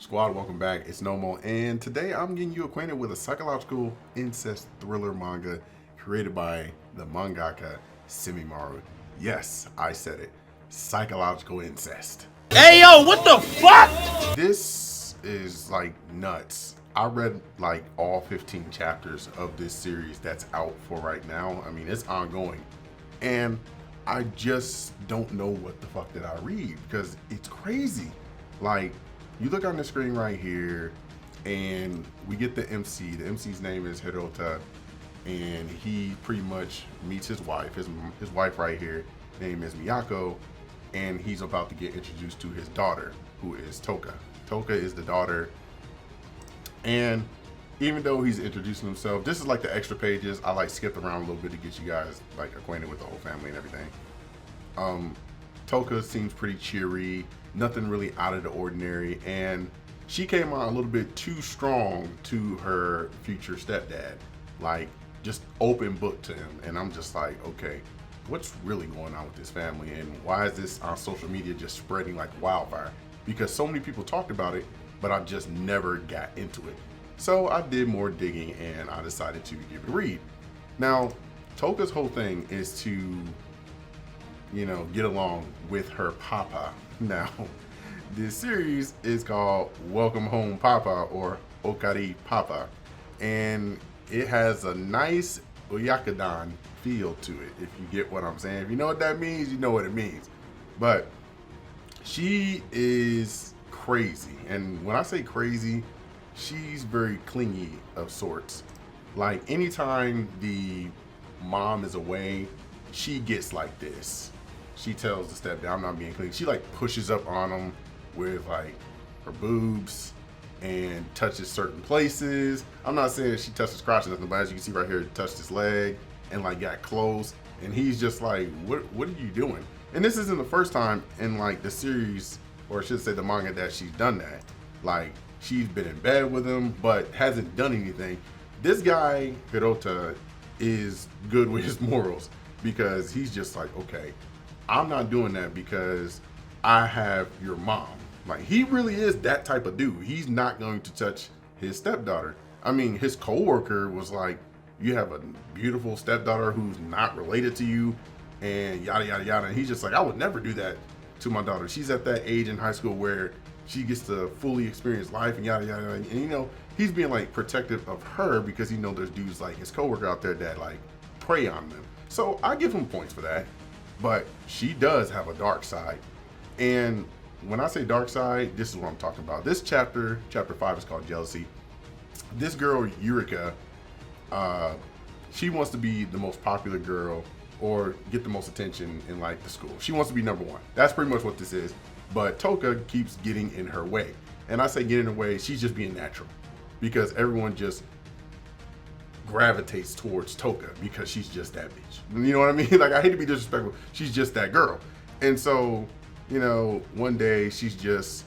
Squad, welcome back. It's Nomo, and today I'm getting you acquainted with a psychological incest thriller manga created by the mangaka Semimaru. Yes, I said it. Psychological incest. Hey yo, what the fuck? This is like nuts. I read like all 15 chapters of this series that's out for right now. I mean, it's ongoing. And I just don't know what the fuck did I read because it's crazy. Like, you look on the screen right here and we get the MC. The MC's name is Hirota, and he pretty much meets his wife. His wife right here, name is Miyako, and he's about to get introduced to his daughter, who is Toka. Toka is the daughter, and even though he's introducing himself, this is like the extra pages. I like skipped around a little bit to get you guys like acquainted with the whole family and everything. Toka seems pretty cheery, nothing really out of the ordinary, and she came on a little bit too strong to her future stepdad, like just open book to him. And I'm just like, okay, what's really going on with this family, and why is this on social media just spreading like wildfire? Because so many people talked about it, but I just never got into it. So I did more digging and I decided to give it a read. Now, Toka's whole thing is to, you know, get along with her papa. Now, this series is called Welcome Home Papa, or Okaeri Papa, and it has a nice OYAKODon feel to it, if you get what I'm saying. If you know what that means, you know what it means. But she is crazy, and when I say crazy, she's very clingy of sorts. Like, anytime the mom is away, she gets like this. She tells the stepdad, I'm not being clingy. She like pushes up on him with like her boobs and touches certain places. I'm not saying she touched his crotch or nothing, but as you can see right here, touched his leg and like got close. And he's just like, what are you doing? And this isn't the first time in like the series, or I should say the manga, that she's done that. Like, she's been in bed with him, but hasn't done anything. This guy, Hirota, is good with his morals, because he's just like, okay, I'm not doing that because I have your mom. Like, he really is that type of dude. He's not going to touch his stepdaughter. I mean, his coworker was like, you have a beautiful stepdaughter who's not related to you, and yada, yada, yada. And he's just like, I would never do that to my daughter. She's at that age in high school where she gets to fully experience life and yada, yada, yada. And, you know, he's being like protective of her because he knows there's dudes like his coworker out there that like prey on them. So I give him points for that. But she does have a dark side. And when I say dark side, this is what I'm talking about. This chapter 5, is called Jealousy. This girl, Eureka, she wants to be the most popular girl or get the most attention in like the school. She wants to be number one. That's pretty much what this is. But Toka keeps getting in her way. And I say get in her way, she's just being natural. Because everyone just gravitates towards Toka because she's just that bitch. You know what I mean? Like, I hate to be disrespectful. She's just that girl. And so, you know, one day she's just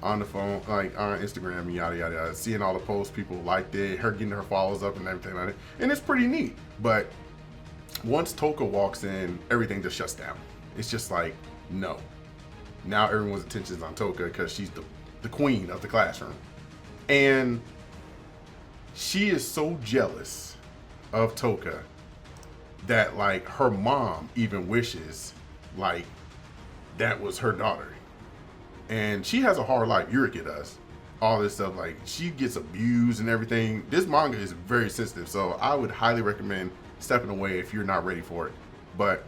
on the phone, like on Instagram and yada, yada, yada, seeing all the posts people liked it, her getting her followers up and everything like that. And it's pretty neat. But once Toka walks in, everything just shuts down. It's just like, no. Now everyone's attention is on Toka because she's the queen of the classroom. And she is so jealous of Toka that like her mom even wishes like that was her daughter. And she has a hard life. Eureka does. All this stuff, like she gets abused and everything. This manga is very sensitive, so I would highly recommend stepping away if you're not ready for it. But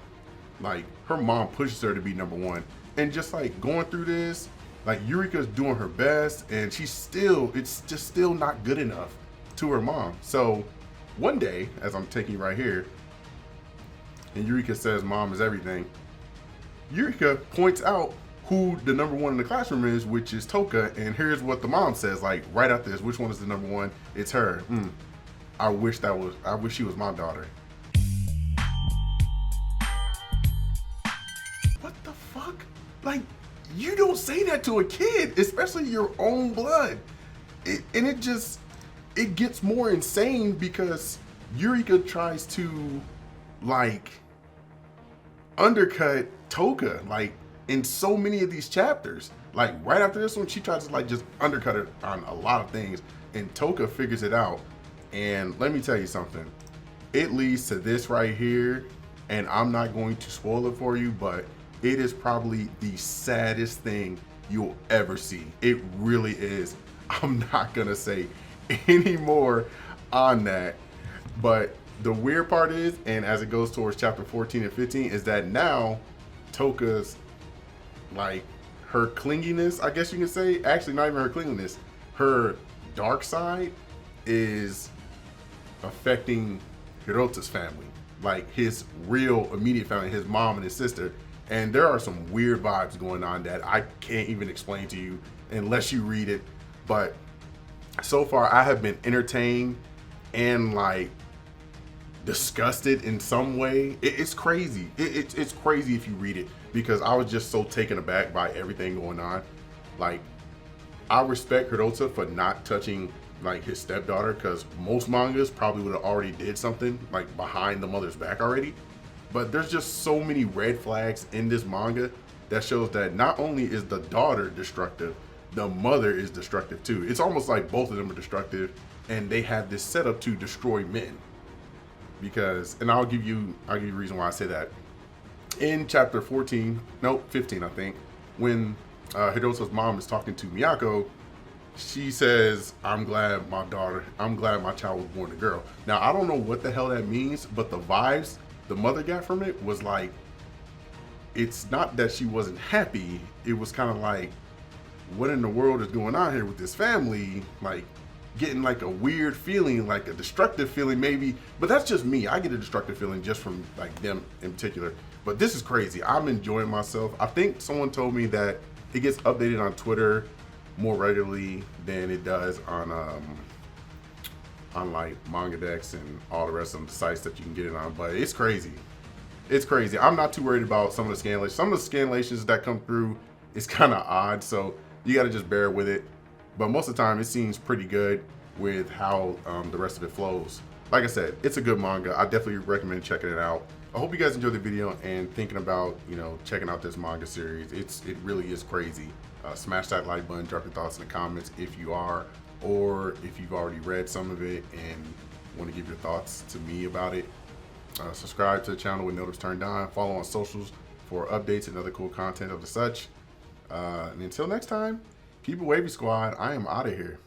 like her mom pushes her to be number one, and just like going through this, like Eureka's doing her best, and it's just still not good enough to her mom. So one day, as I'm taking right here, and Eureka says mom is everything, Eureka points out who the number one in the classroom is, which is Toka, and here's what the mom says, like right after this, which one is the number one? It's her. I wish she was my daughter. What the fuck? Like, you don't say that to a kid, especially your own blood. It gets more insane because Eureka tries to like undercut Toka like in so many of these chapters. Like right after this one, she tries to like just undercut it on a lot of things, and Toka figures it out. And let me tell you something, it leads to this right here, and I'm not going to spoil it for you, but it is probably the saddest thing you'll ever see. It really is. I'm not gonna say any more on that, but the weird part is, and as it goes towards chapter 14 and 15, is that now Toka's, like, her clinginess, I guess you can say, actually not even her clinginess, her dark side is affecting Hirota's family, like his real immediate family, his mom and his sister. And there are some weird vibes going on that I can't even explain to you unless you read it. But so far I have been entertained and like disgusted in some way. It's crazy. It's crazy if you read it, because I was just so taken aback by everything going on. Like, I respect Hirota for not touching like his stepdaughter, because most mangas probably would have already did something like behind the mother's back already. But there's just so many red flags in this manga that shows that not only is the daughter destructive, the mother is destructive too. It's almost like both of them are destructive, and they have this setup to destroy men. Because, and I'll give you a reason why I say that. In chapter 15, I think, when Hirota's mom is talking to Miyako, she says, I'm glad my child was born a girl. Now, I don't know what the hell that means, but the vibes the mother got from it was like, it's not that she wasn't happy. It was kind of like, what in the world is going on here with this family? Like, getting like a weird feeling, like a destructive feeling maybe, but that's just me. I get a destructive feeling just from like them in particular. But this is crazy. I'm enjoying myself. I think someone told me that it gets updated on Twitter more regularly than it does on like MangaDex and all the rest of the sites that you can get it on. But it's crazy. It's crazy. I'm not too worried about some of the scanlations. Some of the scanlations that come through is kind of odd, so you got to just bear with it. But most of the time, it seems pretty good with how the rest of it flows. Like I said, it's a good manga. I definitely recommend checking it out. I hope you guys enjoyed the video and thinking about, checking out this manga series. It really is crazy. Smash that like button, drop your thoughts in the comments if you are, or if you've already read some of it and want to give your thoughts to me about it. Subscribe to the channel with notifications turned on. Follow on socials for updates and other cool content of the such. And until next time, keep it wavy, squad. I am out of here.